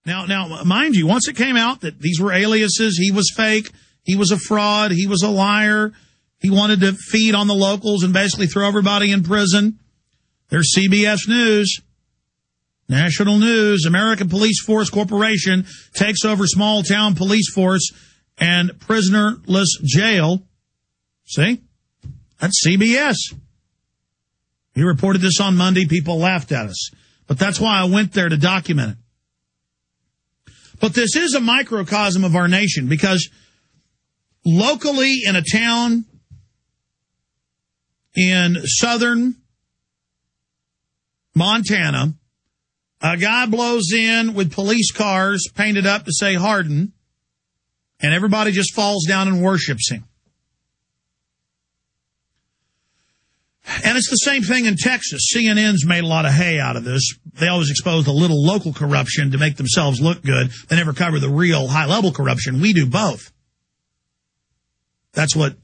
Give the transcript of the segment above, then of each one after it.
Now, mind you, once it came out that these were aliases, he was fake, he was a fraud, he was a liar, he wanted to feed on the locals and basically throw everybody in prison. There's CBS News, national news, American Police Force Corporation takes over small town police force and prisonerless jail. See? That's CBS. He reported this on Monday. People laughed at us. But that's why I went there to document it. But this is a microcosm of our nation because locally in a town in southern Montana, a guy blows in with police cars painted up to say Hardin, and everybody just falls down and worships him. And it's the same thing in Texas. CNN's made a lot of hay out of this. They always expose a little local corruption to make themselves look good. They never cover the real high-level corruption. We do both. That's what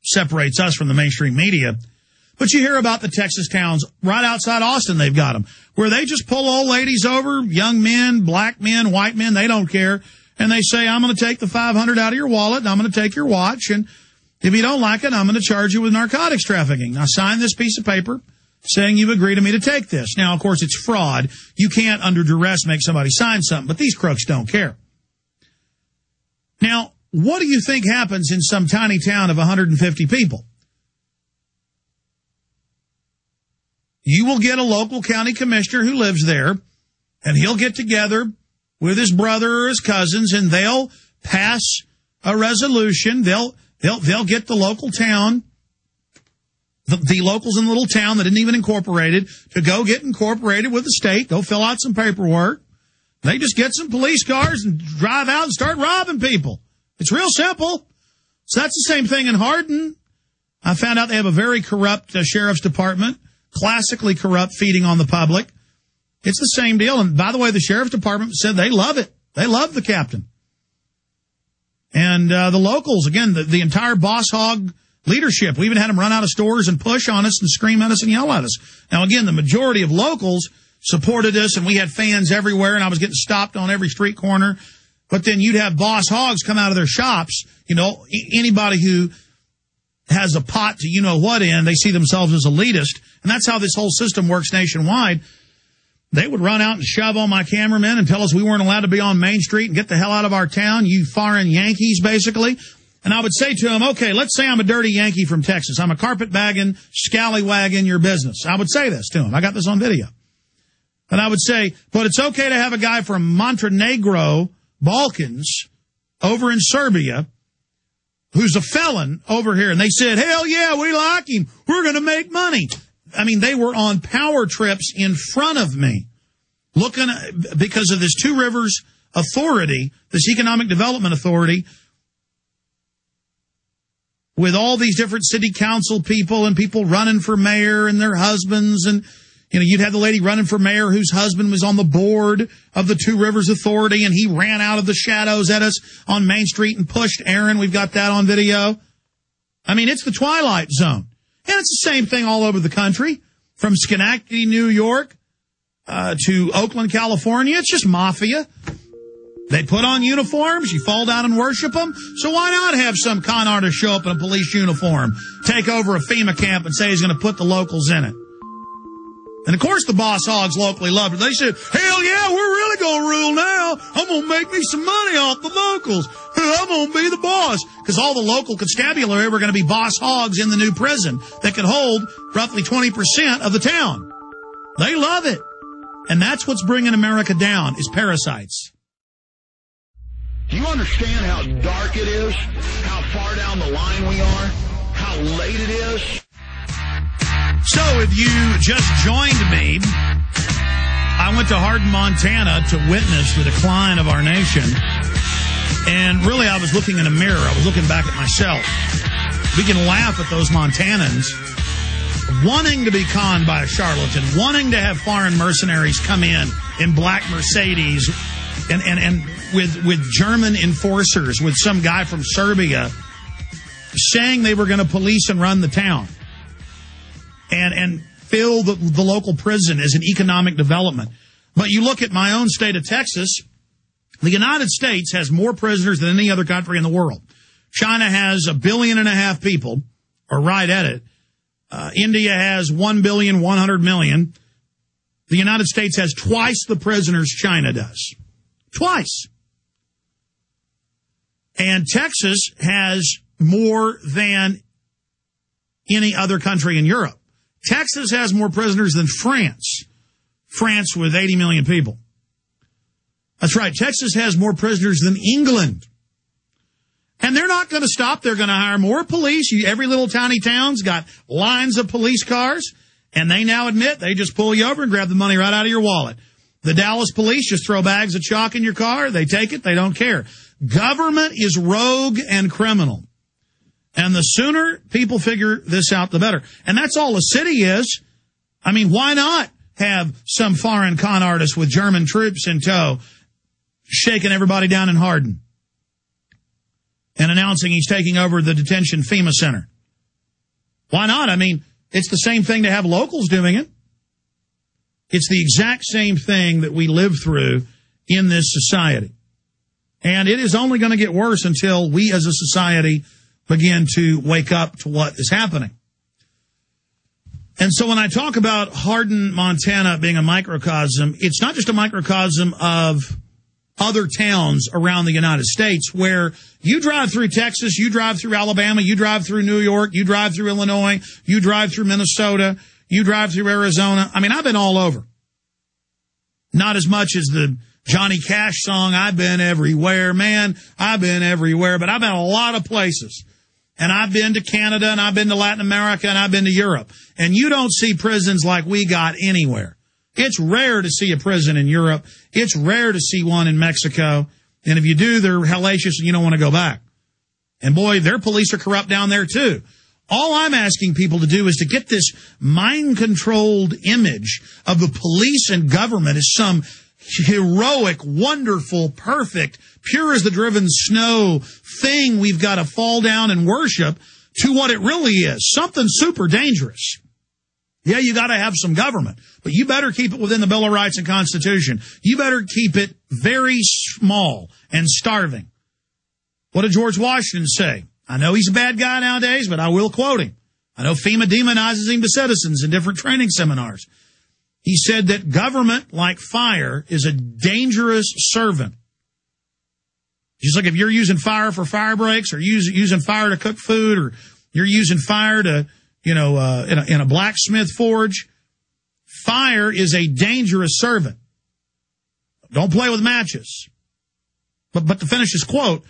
separates us from the mainstream media. But you hear about the Texas towns right outside Austin, they've got them, where they just pull old ladies over, young men, black men, white men, they don't care. And they say, I'm going to take the $500 out of your wallet, and I'm going to take your watch, and if you don't like it, I'm going to charge you with narcotics trafficking. Now, sign this piece of paper saying you agree to me to take this. Now, of course, it's fraud. You can't, under duress, make somebody sign something, but these crooks don't care. Now, what do you think happens in some tiny town of 150 people? You will get a local county commissioner who lives there, and he'll get together with his brother or his cousins, and they'll pass a resolution. They'll get the local town, the locals in the little town that isn't even incorporated, to go get incorporated with the state, go fill out some paperwork. They just get some police cars and drive out and start robbing people. It's real simple. So that's the same thing in Hardin. I found out they have a very corrupt sheriff's department, classically corrupt, feeding on the public. It's the same deal. And by the way, the sheriff's department said they love it. They love the captain. And the locals, again, the entire boss hog leadership. We even had them run out of stores and push on us and scream at us and yell at us. Now, again, the majority of locals supported us, and we had fans everywhere, and I was getting stopped on every street corner. But then you'd have boss hogs come out of their shops. You know, anybody who has a pot to you-know-what in, they see themselves as elitist. And that's how this whole system works nationwide. They would run out and shove on my cameramen and tell us we weren't allowed to be on Main Street and get the hell out of our town, you foreign Yankees, basically. And I would say to them, okay, let's say I'm a dirty Yankee from Texas. I'm a carpetbagging, scallywag in your business. I would say this to them. I got this on video. And I would say, but it's okay to have a guy from Montenegro, Balkans, over in Serbia, who's a felon over here. And they said, hell yeah, we like him. We're going to make money. I mean, they were on power trips in front of me, looking because of this Two Rivers Authority, this Economic Development Authority, with all these different city council people and people running for mayor and their husbands. And, you know, you'd have the lady running for mayor whose husband was on the board of the Two Rivers Authority, and he ran out of the shadows at us on Main Street and pushed Aaron. We've got that on video. I mean, it's the Twilight Zone. And it's the same thing all over the country, from Schenectady, New York, to Oakland, California. It's just mafia. They put on uniforms. You fall down and worship them. So why not have some con artist show up in a police uniform, take over a FEMA camp, and say he's going to put the locals in it? And, of course, the boss hogs locally loved it. They said, hell yeah, we're really going to rule now. I'm going to make me some money off the locals. I'm going to be the boss. Because all the local constabulary were going to be boss hogs in the new prison that could hold roughly 20% of the town. They love it. And that's what's bringing America down, is parasites. Do you understand how dark it is? How far down the line we are? How late it is? So if you just joined me, I went to Hardin, Montana to witness the decline of our nation. And really, I was looking in a mirror. I was looking back at myself. We can laugh at those Montanans wanting to be conned by a charlatan, wanting to have foreign mercenaries come in black Mercedes and with German enforcers, with some guy from Serbia saying they were going to police and run the town and fill the local prison as an economic development. But you look at my own state of Texas, The United States has more prisoners than any other country in the world. China has 1.5 billion people, or right at it. India has 1,100,000,000. The United States has twice the prisoners China does. Twice. And Texas has more than any other country in Europe. Texas has more prisoners than France. France with 80 million people. That's right. Texas has more prisoners than England. And they're not going to stop. They're going to hire more police. Every little tiny town's got lines of police cars. And they now admit they just pull you over and grab the money right out of your wallet. The Dallas police just throw bags of chalk in your car. They take it. They don't care. Government is rogue and criminal. And the sooner people figure this out, the better. And that's all a city is. I mean, why not have some foreign con artist with German troops in tow shaking everybody down in Hardin and announcing he's taking over the detention FEMA center? Why not? I mean, it's the same thing to have locals doing it. It's the exact same thing that we live through in this society. And it is only going to get worse until we as a society begin to wake up to what is happening. And so when I talk about Hardin, Montana being a microcosm, it's not just a microcosm of other towns around the United States where you drive through Texas, you drive through Alabama, you drive through New York, you drive through Illinois, you drive through Minnesota, you drive through Arizona. I mean, I've been all over. Not as much as the Johnny Cash song, I've been everywhere. Man, I've been everywhere, but I've been a lot of places. And I've been to Canada, and I've been to Latin America, and I've been to Europe. And you don't see prisons like we got anywhere. It's rare to see a prison in Europe. It's rare to see one in Mexico. And if you do, they're hellacious and you don't want to go back. And boy, their police are corrupt down there too. All I'm asking people to do is to get this mind-controlled image of the police and government as some heroic, wonderful, perfect, pure as the driven snow thing we've got to fall down and worship, to what it really is, something super dangerous. Yeah, you got to have some government, but you better keep it within the Bill of Rights and Constitution. You better keep it very small and starving. What did George Washington say? I know he's a bad guy nowadays, but I will quote him. I know FEMA demonizes him to citizens in different training seminars. He said that government, like fire, is a dangerous servant. Just like if you're using fire for fire breaks, or using fire to cook food, or you're using fire to, in a blacksmith forge, fire is a dangerous servant. Don't play with matches. But to finish his quote,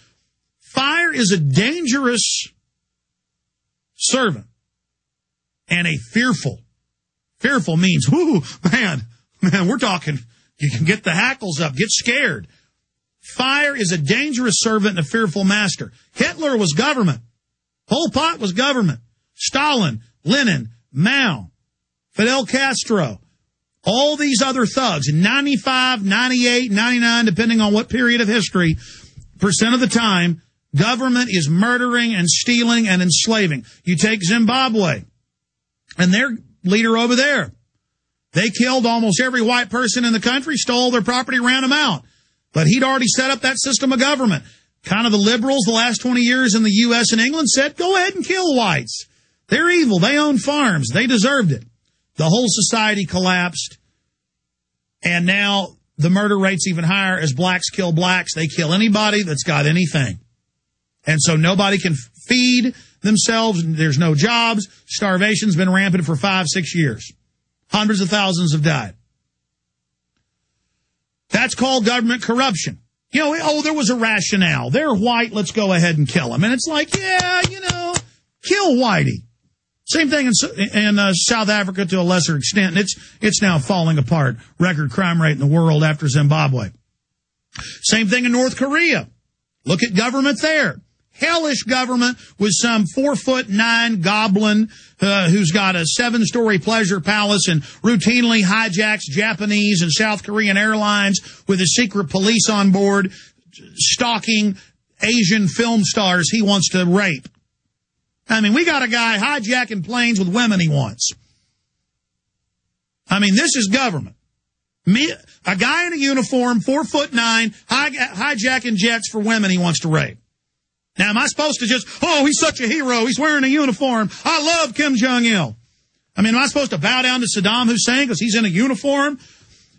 fire is a dangerous servant and a fearful. Fearful means, whoo, man, we're talking, you can get the hackles up, get scared. Fire is a dangerous servant and a fearful master. Hitler was government. Pol Pot was government. Stalin, Lenin, Mao, Fidel Castro, all these other thugs, 95, 98, 99, depending on what period of history, percent of the time, government is murdering and stealing and enslaving. You take Zimbabwe and their leader over there. They killed almost every white person in the country, stole their property, ran them out. But he'd already set up that system of government. Kind of the liberals the last 20 years in the U.S. and England said, go ahead and kill whites. They're evil. They own farms. They deserved it. The whole society collapsed. And now the murder rate's even higher as blacks kill blacks. They kill anybody that's got anything. And so nobody can feed themselves. There's no jobs. Starvation's been rampant for 5-6 years. Hundreds of thousands have died. That's called government corruption. There was a rationale. They're white, let's go ahead and kill them. And it's like, yeah, kill Whitey. Same thing in South Africa to a lesser extent. And it's now falling apart. Record crime rate in the world after Zimbabwe. Same thing in North Korea. Look at government there. Hellish government with some 4'9" goblin who's got a 7-story pleasure palace and routinely hijacks Japanese and South Korean airlines with a secret police on board, stalking Asian film stars he wants to rape. I mean, we got a guy hijacking planes with women he wants. I mean, this is government. A guy in a uniform, 4'9", hijacking jets for women he wants to rape. Now, am I supposed to just, oh, he's such a hero, he's wearing a uniform, I love Kim Jong-il? I mean, am I supposed to bow down to Saddam Hussein because he's in a uniform?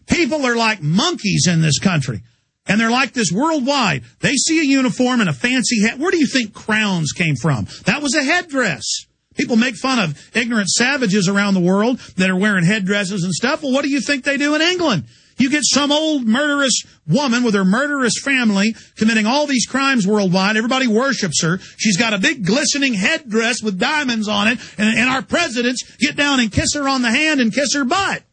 People are like monkeys in this country. And they're like this worldwide. They see a uniform and a fancy hat. Where do you think crowns came from? That was a headdress. People make fun of ignorant savages around the world that are wearing headdresses and stuff. Well, what do you think they do in England? You get some old murderous woman with her murderous family committing all these crimes worldwide. Everybody worships her. She's got a big glistening headdress with diamonds on it. And our presidents get down and kiss her on the hand and kiss her butt.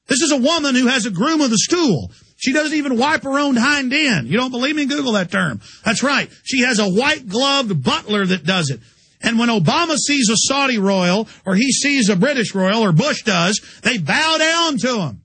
This is a woman who has a groom of the stool. She doesn't even wipe her own hind end. You don't believe me? Google that term. That's right. She has a white-gloved butler that does it. And when Obama sees a Saudi royal, or he sees a British royal, or Bush does, they bow down to him.